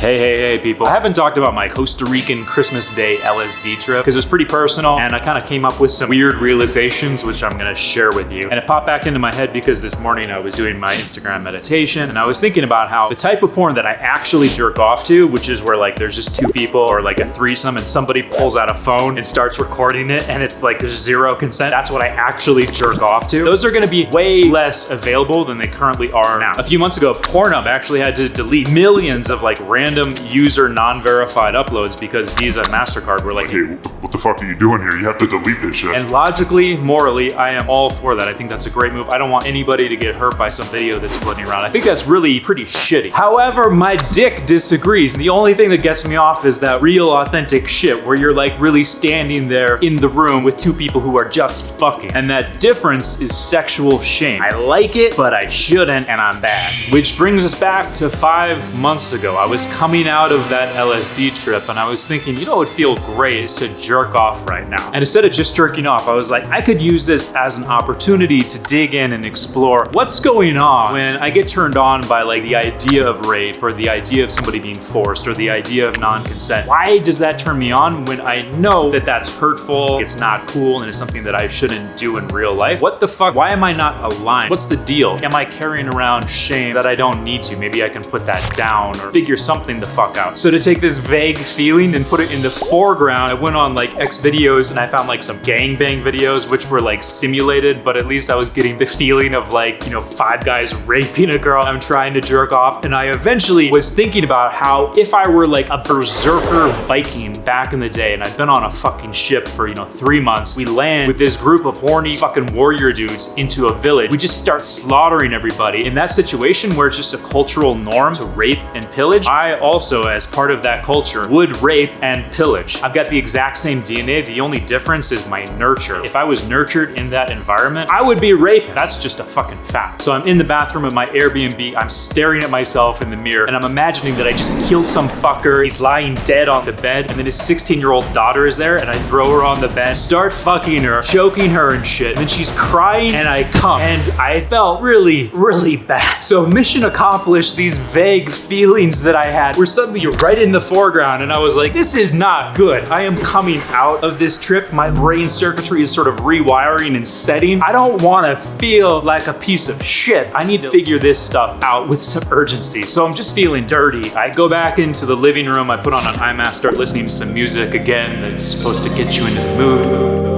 Hey people. I haven't talked about my Costa Rican Christmas Day LSD trip because it was pretty personal and I kind of came up with some weird realizations which I'm gonna share with you. And it popped back into my head because this morning I was doing my Instagram meditation and I was thinking about how the type of porn that I actually jerk off to, which is where like there's just two people or like a threesome and somebody pulls out a phone and starts recording it and it's like there's zero consent. That's what I actually jerk off to. Those are gonna be way less available than they currently are now. A few months ago, Pornhub actually had to delete millions of like random user non-verified uploads because Visa and MasterCard were like, hey, what the fuck are you doing here? You have to delete this shit. And logically, morally, I am all for that. I think that's a great move. I don't want anybody to get hurt by some video that's floating around. I think that's really pretty shitty. However, my dick disagrees. The only thing that gets me off is that real authentic shit where you're like really standing there in the room with two people who are just fucking. And that difference is sexual shame. I like it, but I shouldn't, and I'm bad. Which brings us back to 5 months ago. I was coming out of that LSD trip and I was thinking, you know what would feel great is to jerk off right now. And instead of just jerking off, I was like, I could use this as an opportunity to dig in and explore what's going on when I get turned on by like the idea of rape or the idea of somebody being forced or the idea of non-consent. Why does that turn me on when I know that that's hurtful, it's not cool, and it's something that I shouldn't do in real life? What the fuck? Why am I not aligned? What's the deal? Am I carrying around shame that I don't need to? Maybe I can put that down or figure something the fuck out. So to take this vague feeling and put it in the foreground, I went on like X videos and I found like some gangbang videos which were like simulated, but at least I was getting the feeling of like, you know, 5 guys raping a girl. I'm trying to jerk off. And I eventually was thinking about how if I were like a berserker Viking back in the day and I'd been on a fucking ship for, you know, 3 months, we land with this group of horny fucking warrior dudes into a village. We just start slaughtering everybody. In that situation where it's just a cultural norm to rape and pillage, I also, as part of that culture, would rape and pillage. I've got the exact same DNA. The only difference is my nurture. If I was nurtured in that environment, I would be raped. That's just a fucking fact. So I'm in the bathroom of my Airbnb. I'm staring at myself in the mirror and I'm imagining that I just killed some fucker. He's lying dead on the bed and then his 16-year-old daughter is there and I throw her on the bed, start fucking her, choking her and shit. And then she's crying and I come and I felt really, really bad. So mission accomplished. These vague feelings that I had were suddenly right in the foreground and I was like, this is not good. I am coming out of this trip. My brain circuitry is sort of rewiring and setting. I don't want to feel like a piece of shit. I need to figure this stuff out with some urgency. So I'm just feeling dirty. I go back into the living room. I put on an eye mask, start listening to some music again that's supposed to get you into the mood.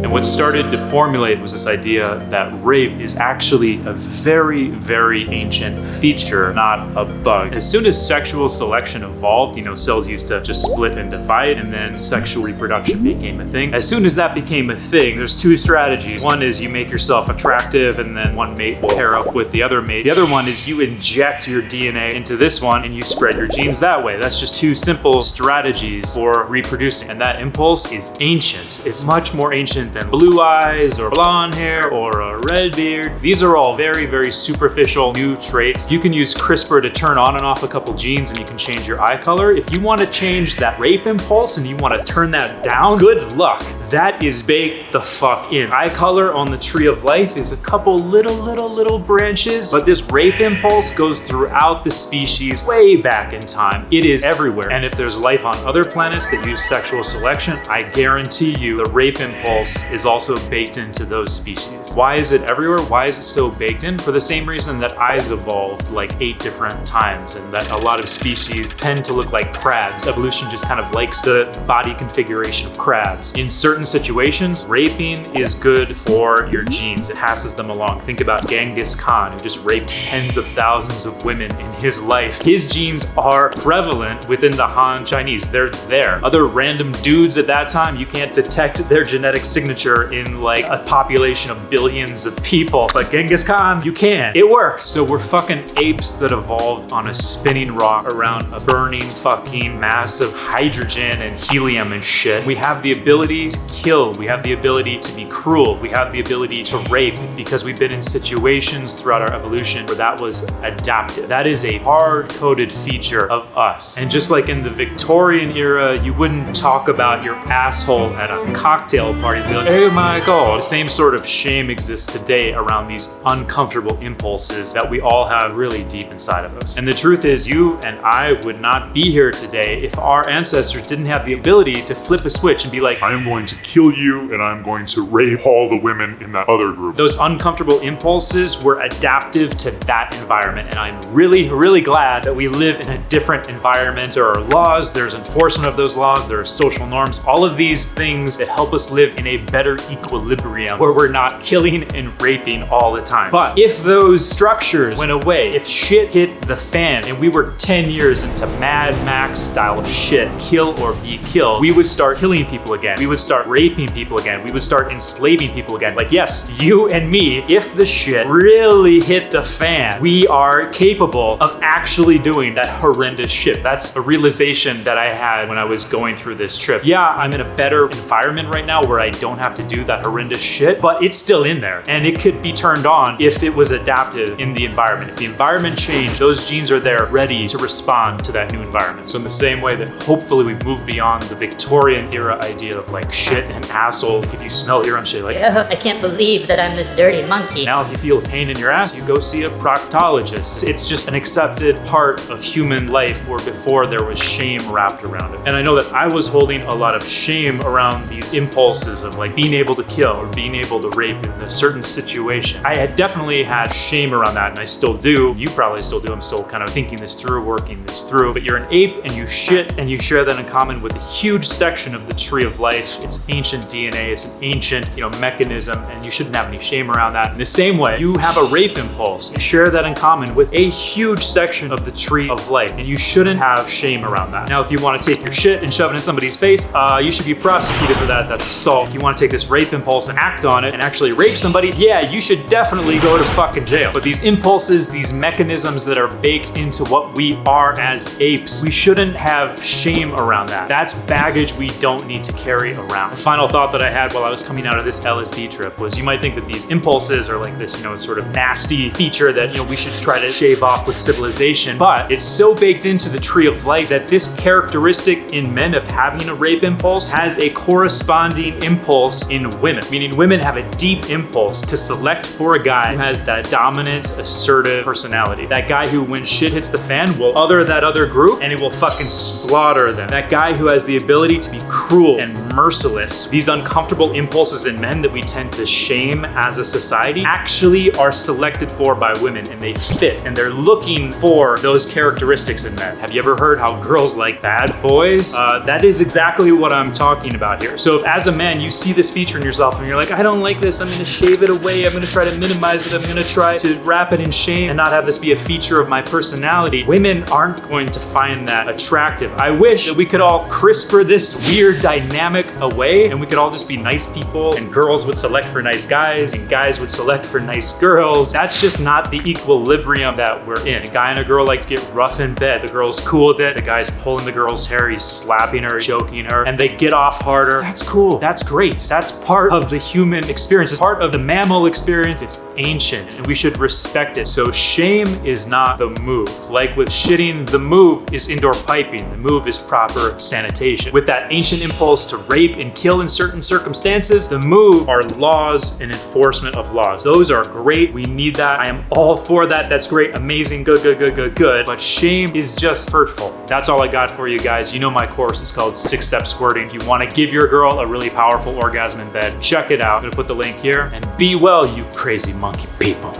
And what started to formulate was this idea that rape is actually a very, very ancient feature, not a bug. As soon as sexual selection evolved, you know, cells used to just split and divide, and then sexual reproduction became a thing. As soon as that became a thing, there's 2 strategies. One is you make yourself attractive, and then one mate will pair up with the other mate. The other one is you inject your DNA into this one, and you spread your genes that way. That's just 2 simple strategies for reproducing. And that impulse is ancient. It's much more ancient than blue eyes or blonde hair or a red beard. These are all very, very superficial new traits. You can use CRISPR to turn on and off a couple genes and you can change your eye color. If you want to change that rape impulse and you want to turn that down, good luck. That is baked the fuck in. Eye color on the tree of life is a couple little branches, but this rape impulse goes throughout the species way back in time. It is everywhere. And if there's life on other planets that use sexual selection, I guarantee you the rape impulse is also baked into those species. Why is it everywhere? Why is it so baked in? For the same reason that eyes evolved like 8 different times and that a lot of species tend to look like crabs. Evolution just kind of likes the body configuration of crabs. In certain situations, raping is good for your genes. It passes them along. Think about Genghis Khan, who just raped tens of thousands of women in his life. His genes are prevalent within the Han Chinese. They're there. Other random dudes at that time, you can't detect their genetic signature in like a population of billions of people. But Genghis Khan, you can. It works. So we're fucking apes that evolved on a spinning rock around a burning fucking mass of hydrogen and helium and shit. We have the ability to kill. We have the ability to be cruel. We have the ability to rape because we've been in situations throughout our evolution where that was adapted. That is a hard-coded feature of us. And just like in the Victorian era, you wouldn't talk about your asshole at a cocktail party and be like, oh my God. The same sort of shame exists today around these uncomfortable impulses that we all have really deep inside of us. And the truth is, you and I would not be here today if our ancestors didn't have the ability to flip a switch and be like, I am going to kill you and I'm going to rape all the women in that other group. those uncomfortable impulses were adaptive to that environment. And I'm really, really glad that we live in a different environment. There are laws, there's enforcement of those laws, there are social norms, all of these things that help us live in a better equilibrium where we're not killing and raping all the time. But if those structures went away, if shit hit the fan and we were 10 years into Mad Max style shit, kill or be killed, we would start killing people again. We would start raping people again. We would start enslaving people again. Like, yes, you and me, if the shit really hit the fan, we are capable of actually doing that horrendous shit. That's a realization that I had when I was going through this trip. Yeah, I'm in a better environment right now where I don't have to do that horrendous shit, but it's still in there and it could be turned on if it was adapted in the environment. If the environment changed, those genes are there ready to respond to that new environment. So in the same way that hopefully we move beyond the Victorian era idea of like shit and assholes, if you smell your own shit, like, I can't believe that I'm this dirty monkey. now if you feel a pain in your ass, you go see a proctologist. It's just an accepted part of human life where before there was shame wrapped around it. And I know that I was holding a lot of shame around these impulses of like being able to kill or being able to rape in a certain situation. I had definitely had shame around that and I still do. You probably still do. I'm still kind of thinking this through, working this through. But you're an ape and you shit and you share that in common with a huge section of the tree of life. It's ancient DNA. It's an ancient, mechanism, and you shouldn't have any shame around that. In the same way, you have a rape impulse. You share that in common with a huge section of the tree of life, and you shouldn't have shame around that. Now, if you want to take your shit and shove it in somebody's face, you should be prosecuted for that. That's assault. If you want to take this rape impulse and act on it and actually rape somebody, yeah, you should definitely go to fucking jail. But these impulses, these mechanisms that are baked into what we are as apes, we shouldn't have shame around that. That's baggage we don't need to carry around. The final thought that I had while I was coming out of this LSD trip was, you might think that these impulses are like this, sort of nasty feature that, we should try to shave off with civilization. But it's so baked into the tree of life that this characteristic in men of having a rape impulse has a corresponding impulse in women. Meaning women have a deep impulse to select for a guy who has that dominant, assertive personality. That guy who, when shit hits the fan, will other that other group and he will fucking slaughter them. That guy who has the ability to be cruel and merciless. These uncomfortable impulses in men that we tend to shame as a society actually are selected for by women, and they fit, and they're looking for those characteristics in men. Have you ever heard how girls like bad boys? That is exactly what I'm talking about here. So if as a man you see this feature in yourself and you're like, I don't like this, I'm gonna shave it away, I'm gonna try to minimize it, I'm gonna try to wrap it in shame and not have this be a feature of my personality, women aren't going to find that attractive. I wish that we could all CRISPR this weird dynamic away and we could all just be nice people, and girls would select for nice guys and guys would select for nice girls. That's just not the equilibrium that we're in. A guy and a girl like to get rough in bed. The girl's cool with it. The guy's pulling the girl's hair, he's slapping her, choking her, and they get off harder. That's cool. That's great. That's part of the human experience. It's part of the mammal experience. It's ancient and we should respect it. So shame is not the move. Like with shitting, the move is indoor piping. The move is proper sanitation. With that ancient impulse to rape and kill in certain circumstances, the move are laws and enforcement of laws. Those are great. We need that. I am all for that. That's great. Amazing. Good. But shame is just hurtful. That's all I got for you guys. You know my course is called 6-Step Squirting. If you want to give your girl a really powerful orgasm in bed, check it out. I'm going to put the link here. And be well, you crazy monkey people.